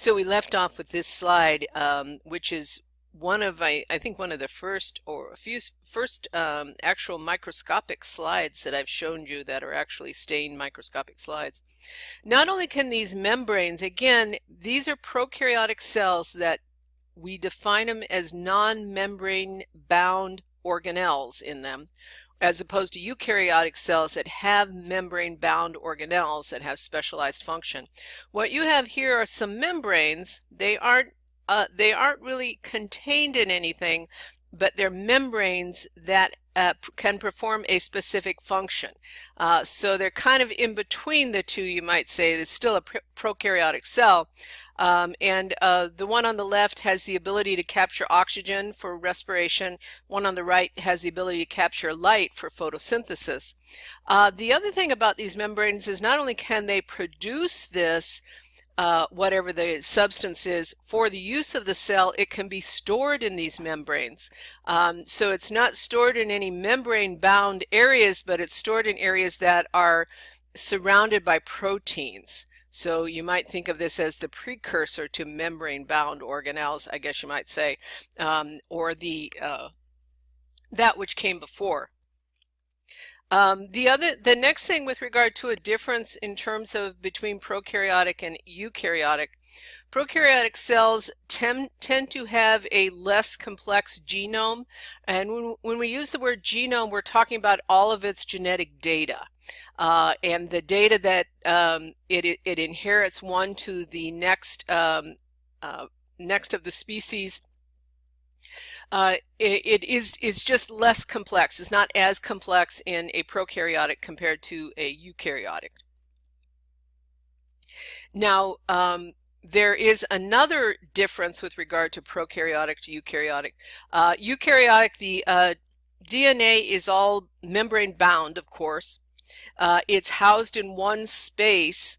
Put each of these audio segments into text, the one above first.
So we left off with this slide, which is one of, I think one of the first or a few first actual microscopic slides that I've shown you that are actually stained microscopic slides. Not only can these membranes, again, these are prokaryotic cells that we define them as non-membrane bound organelles in them, as opposed to eukaryotic cells that have membrane-bound organelles that have specialized function. What you have here are some membranes. They aren't really contained in anything, but they're membranes that can perform a specific function. So they're kind of in between the two, you might say. It's still a prokaryotic cell. The one on the left has the ability to capture oxygen for respiration. One on the right has the ability to capture light for photosynthesis. The other thing about these membranes is not only can they produce this, whatever the substance is, for the use of the cell, it can be stored in these membranes. So it's not stored in any membrane-bound areas, but it's stored in areas that are surrounded by proteins. So you might think of this as the precursor to membrane-bound organelles, I guess you might say, or that which came before. The next thing with regard to a difference in terms of between prokaryotic and prokaryotic cells tend to have a less complex genome, and when we use the word genome, we're talking about all of its genetic data. And the data that it inherits one to the next next of the species. It's just less complex. It's not as complex in a prokaryotic compared to a eukaryotic. Now, there is another difference with regard to prokaryotic to eukaryotic. Eukaryotic, the DNA is all membrane bound, of course. It's housed in one space.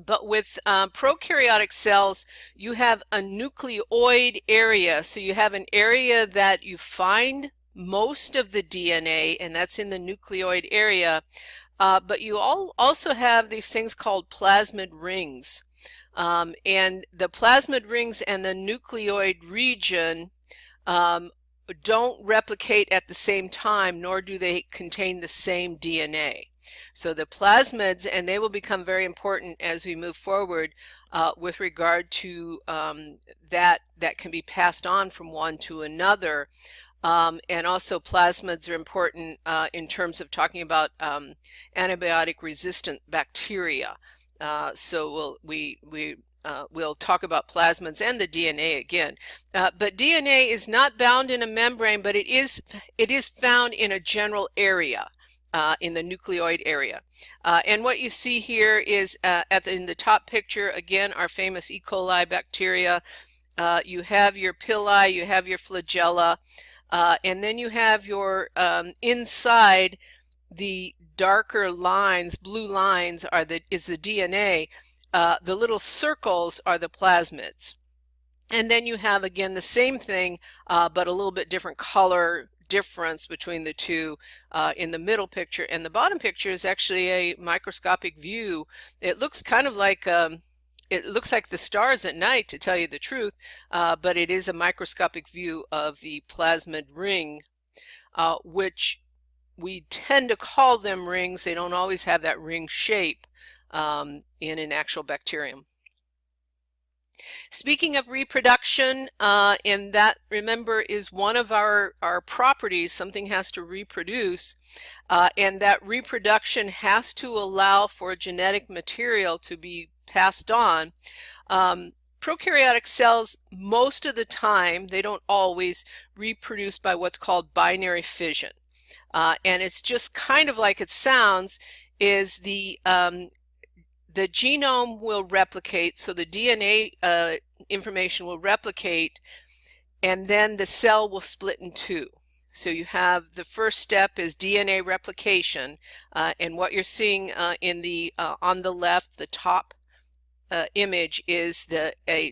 But with prokaryotic cells, you have a nucleoid area. So you have an area that you find most of the DNA, and that's in the nucleoid area. But you also have these things called plasmid rings. And the plasmid rings and the nucleoid region don't replicate at the same time, nor do they contain the same DNA. So the plasmids, and they will become very important as we move forward with regard to that can be passed on from one to another. And also plasmids are important in terms of talking about antibiotic resistant bacteria. So we'll talk about plasmids and the DNA again. But DNA is not bound in a membrane, but it is found in a general area. In the nucleoid area. And what you see here is in the top picture, again, our famous E. coli bacteria. You have your pili, you have your flagella, and then you have your inside, the darker lines, blue lines is the DNA. The little circles are the plasmids. And then you have, again, the same thing, but a little bit different color difference between the two in the middle picture, and the bottom picture is actually a microscopic view. It looks kind of like it looks like the stars at night, to tell you the truth, but it is a microscopic view of the plasmid ring, which we tend to call them rings. They don't always have that ring shape in an actual bacterium. Speaking of reproduction, and that, remember, is one of our properties. Something has to reproduce, and that reproduction has to allow for genetic material to be passed on. Prokaryotic cells, most of the time, they don't always reproduce by what's called binary fission. And it's just kind of like it sounds, is the genome will replicate, so the DNA information will replicate, and then the cell will split in two. So you have the first step is DNA replication, and what you're seeing in the on the left, the top image is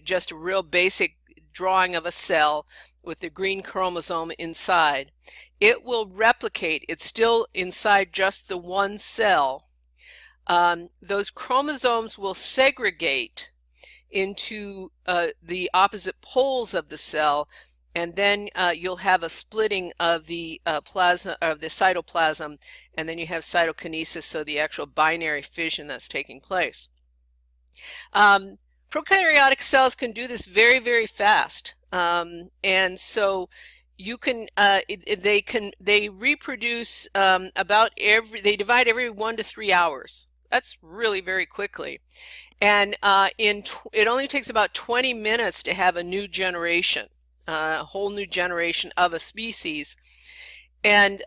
just a real basic drawing of a cell with the green chromosome inside. It will replicate. It's still inside just the one cell. Those chromosomes will segregate into the opposite poles of the cell, and then you'll have a splitting of the plasma of the cytoplasm, and then you have cytokinesis, so the actual binary fission that's taking place. Prokaryotic cells can do this very, very fast, and so you can they reproduce they divide every 1 to 3 hours. That's really very quickly, and it only takes about 20 minutes to have a new generation, a whole new generation of a species. And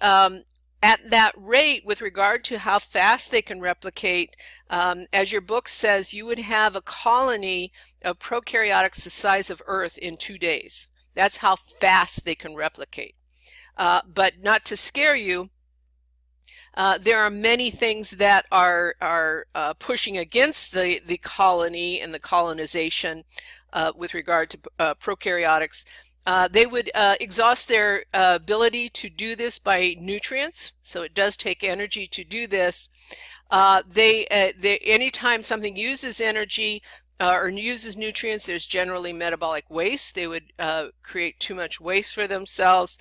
at that rate, with regard to how fast they can replicate, as your book says, you would have a colony of prokaryotics the size of Earth in 2 days. That's how fast they can replicate. But not to scare you, there are many things that are pushing against the colony and the colonization with regard to prokaryotics. They would exhaust their ability to do this by nutrients, so it does take energy to do this. Anytime something uses energy or uses nutrients, there's generally metabolic waste. They would create too much waste for themselves.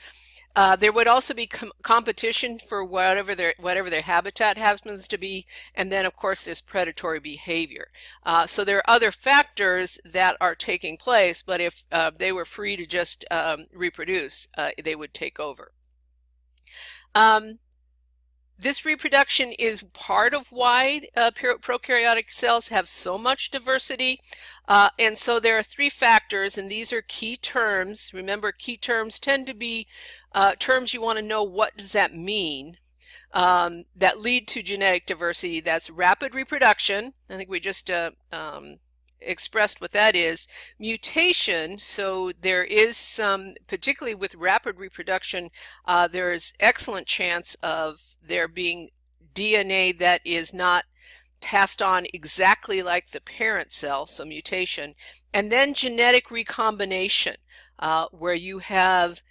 There would also be competition for whatever their habitat happens to be, and then of course there's predatory behavior. So there are other factors that are taking place, but if they were free to just reproduce, they would take over. This reproduction is part of why prokaryotic cells have so much diversity. And so there are 3 factors, and these are key terms. Remember, key terms tend to be terms you want to know, what does that mean, that lead to genetic diversity. That's rapid reproduction. I think we just expressed what that is. Mutation, so there is some, particularly with rapid reproduction, there is excellent chance of there being DNA that is not passed on exactly like the parent cell, so mutation. And then genetic recombination, where you have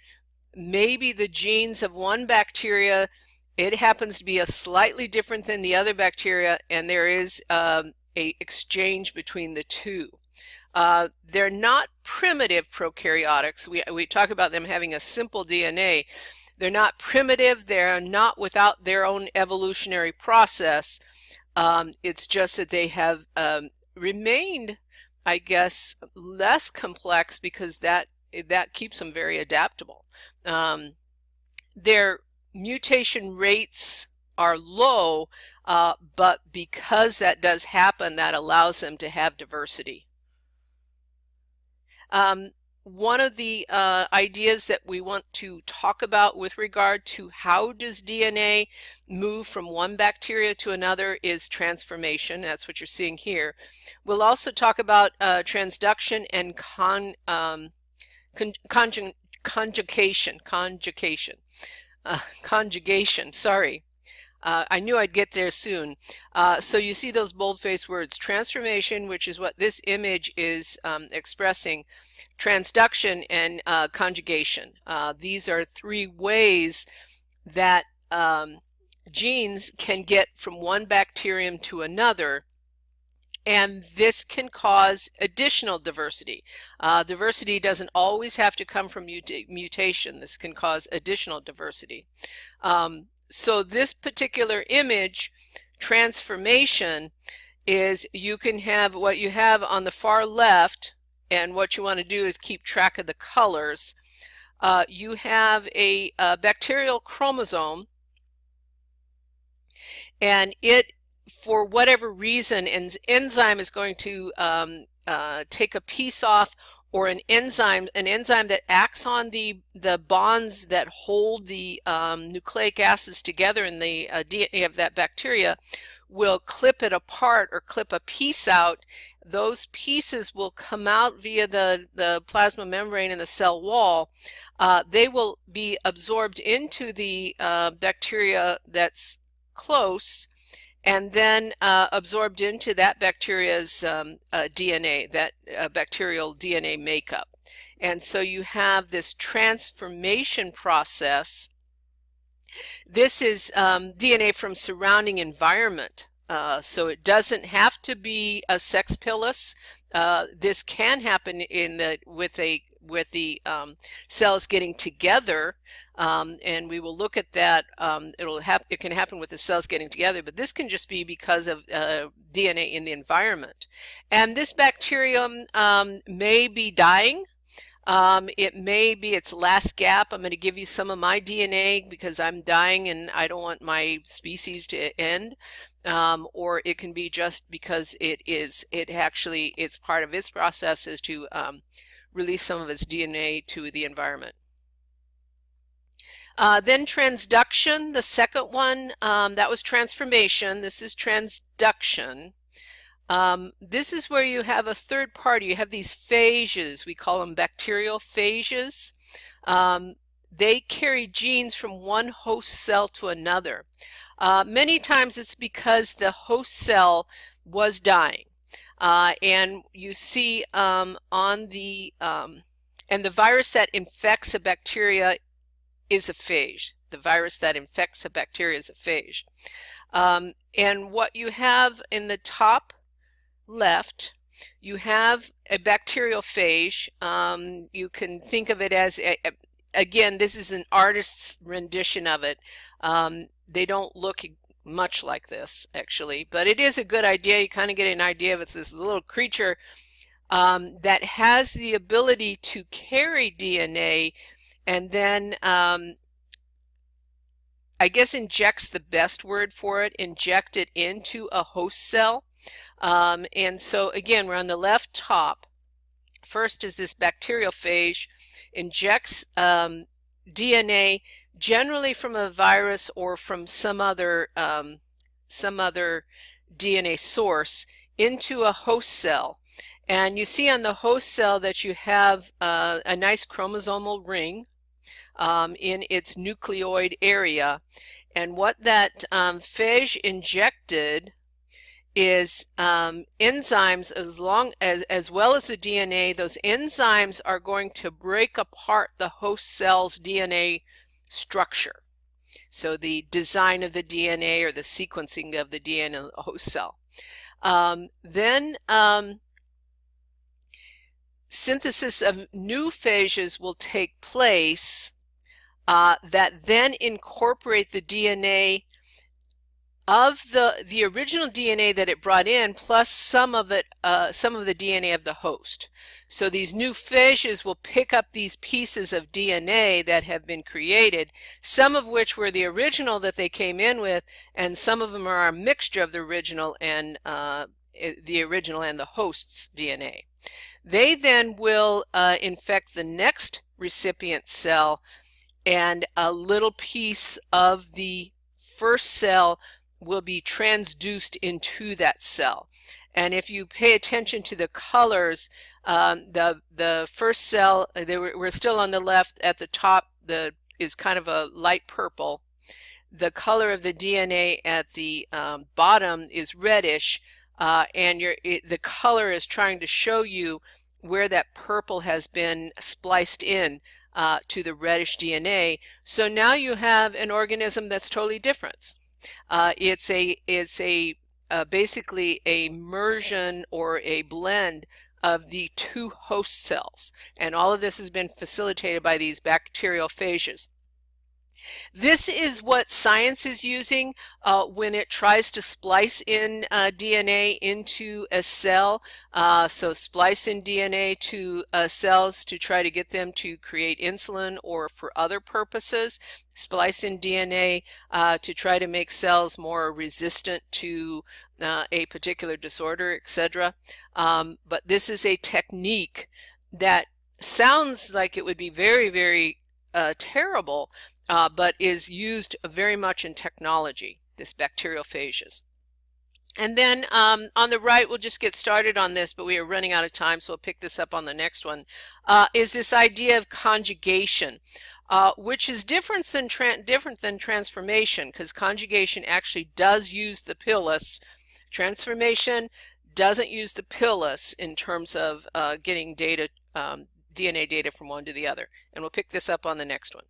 maybe the genes of one bacteria, it happens to be a slightly different than the other bacteria, and there is a exchange between the two. They're not primitive prokaryotics. We talk about them having a simple DNA. They're not primitive. They're not without their own evolutionary process. It's just that they have remained, I guess, less complex because that keeps them very adaptable. Their mutation rates are low, but because that does happen, that allows them to have diversity. One of the ideas that we want to talk about with regard to how does DNA move from one bacteria to another is transformation. That's what you're seeing here. We'll also talk about transduction and conjugation, sorry. I knew I'd get there soon. So you see those bold-faced words, transformation, which is what this image is expressing, transduction, and conjugation. These are 3 ways that genes can get from one bacterium to another, and this can cause additional diversity. Diversity doesn't always have to come from mutation. This can cause additional diversity. So this particular image, transformation, is you can have what you have on the far left, and what you want to do is keep track of the colors. You have a bacterial chromosome, and it, for whatever reason, an enzyme is going to take a piece off, or an enzyme that acts on the bonds that hold the nucleic acids together in the DNA of that bacteria, will clip it apart or clip a piece out. Those pieces will come out via the plasma membrane in the cell wall. They will be absorbed into the bacteria that's close, and then absorbed into that bacteria's DNA, that bacterial DNA makeup. And so you have this transformation process. This is DNA from surrounding environment. So it doesn't have to be a sex pilus. this can happen with the cells getting together, and we will look at that. It can happen with the cells getting together, but this can just be because of DNA in the environment. And this bacterium may be dying. It may be its last gap. I'm going to give you some of my DNA because I'm dying and I don't want my species to end. Or it can be just because it's part of its process is to release some of its DNA to the environment. Then transduction, the second one, that was transformation. This is transduction. This is where you have a third party. You have these phages. We call them bacterial phages. They carry genes from one host cell to another. Many times it's because the host cell was dying. And you see and the virus that infects a bacteria is a phage. The virus that infects a bacteria is a phage. And what you have in the top left, you have a bacterial phage. You can think of it as, again, this is an artist's rendition of it. They don't look much like this, actually, but it is a good idea. You kind of get an idea of it's this little creature that has the ability to carry DNA and then I guess injects the best word for it, inject it into a host cell. And so again, we're on the left top. First is this bacterial phage, injects DNA, generally from a virus or from some other DNA source, into a host cell. And you see on the host cell that you have a nice chromosomal ring in its nucleoid area. And what that phage injected is enzymes, as well as the DNA. Those enzymes are going to break apart the host cell's DNA structure. So the design of the DNA or the sequencing of the DNA in the host cell. Then synthesis of new phages will take place that then incorporate the DNA of the original DNA that it brought in, plus some of the DNA of the host. So these new phages will pick up these pieces of DNA that have been created, some of which were the original that they came in with, and some of them are a mixture of the original and the host's DNA. They then will infect the next recipient cell, and a little piece of the first cell will be transduced into that cell. And if you pay attention to the colors, the first cell, we're still on the left. At the top is kind of a light purple. The color of the DNA at the bottom is reddish, and the color is trying to show you where that purple has been spliced in to the reddish DNA. So now you have an organism that's totally different. It's basically a mersion or a blend of the two host cells, and all of this has been facilitated by these bacterial phages. This is what science is using when it tries to splice in DNA into a cell. So splice in DNA to cells to try to get them to create insulin or for other purposes. Splice in DNA to try to make cells more resistant to a particular disorder, etc. But this is a technique that sounds like it would be very, very terrible, but is used very much in technology, this bacterial phages. And then on the right, we'll just get started on this, but we are running out of time, so we'll pick this up on the next one, is this idea of conjugation, which is different than transformation, because conjugation actually does use the pilus. Transformation doesn't use the pilus in terms of getting data, DNA data from one to the other. And we'll pick this up on the next one.